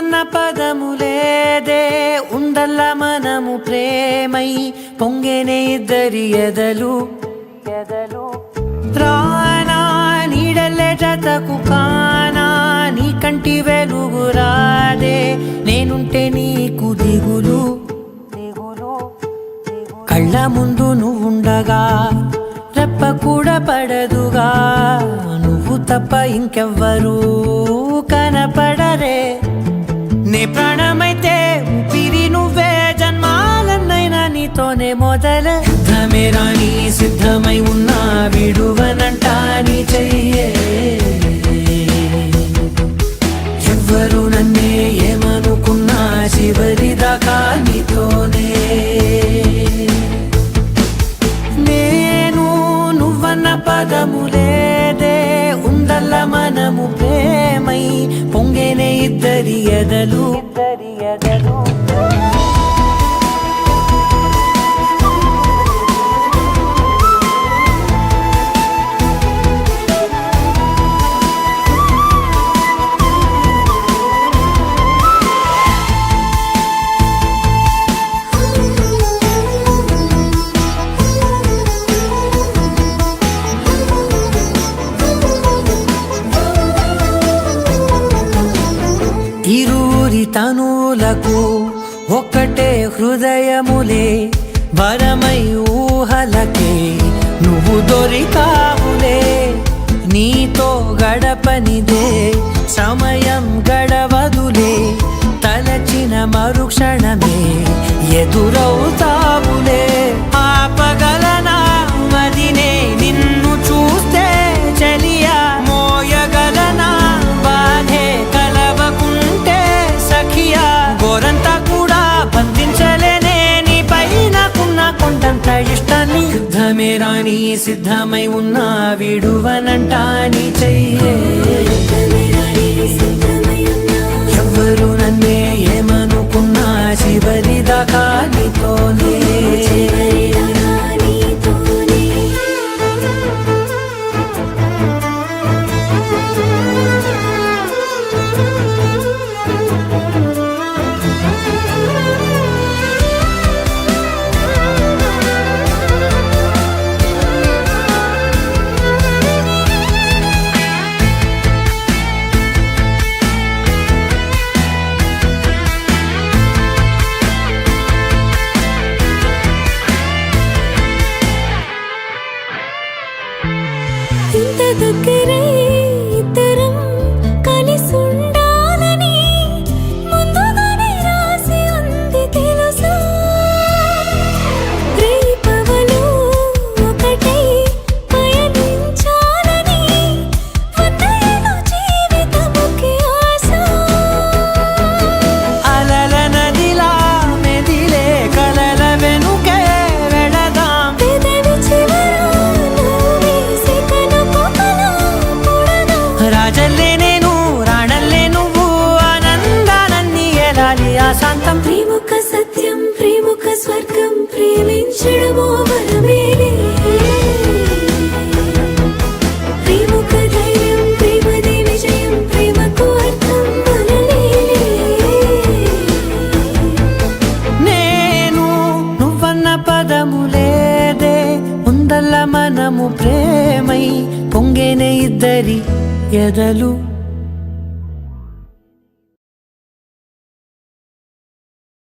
నువ్వన్న పదములేదే ఉందల్ల మనము ప్రేమై పొంగేనే ఇద్దరి ఎదలు రానా నీడల్లే జతకు కానా నీ కంటి వెలుగు రాదే నేనుంటే నీకు దిగులు కళ్ళ ముందు నువ్వుండగా రెప్ప కూడా పడదుగా నువ్వు తప్ప ఇంకెవ్వరూ కనపడరే నే ప్రాణమైతే ఊపిరి నువ్వే జన్మాలన్నైనా నీతోనే మొదల యుద్ధమే రాని సిద్ధమై ఉన్నా విడువనంట నీ చెయ్యే ఎవ్వరు నన్నే ఏమనుకున్నా చివరి దాకా నీతోనే నేను నువ్వన్న పదములేదే ఉందల్ల మనము ప్రేమై పొంగేనే ఇద్దరి ఎదలు ఇరువురి తనులకు ఒక్కటే హృదయములే వరమై ఊహలకే నువ్వు దొరికావులే నీతో గడపనిదే సమయం గడవదులే తలచిన మరుక్షణమే ఎదురవుతావులే ఆపగలనా మదినే నిన్ను చూస్తే చలియా మోయగలనా బాధే కలవకుంటే సఖియా గోరంతా కూడా బంధించలేనే నీ పైనకున్న కొండంత ఇష్టాన్ని యుద్ధమే రాని సిద్ధమై ఉన్నా విడువనంట నీ చెయ్యే ఎవ్వరు నన్నే ఏమనుకున్నా చివరి దాకా నీతోనే ఇంత దగ్గరై ఇద్దరం కలిసుండాలని ముందుగానే రాసి ఉంది తెలుసా రేపవలు ఒకటై పయనించాలని వందేళ్ల జీవితముకి ఆశ అలల నదిలా మెదిలే కలల వెనుకే వెళదాం పెదవి చివర నువ్వేసి రాజల్లే నేను రాణల్లే నువ్వు ఆనందాలన్నీ ఎలాలి ఆశాంతం ప్రేముక సత్యం ప్రేముక స్వర్గం ప్రేమించడమో వరమేలే ప్రేముక ధైర్యం ప్రేమదే విజయం ప్రేమకు అర్థం మనలేలే నేను నువ్వన్న పదములేదే ఉందల్ల మనము ప్రేమై పొంగేనే ఇద్దరి ఎదలు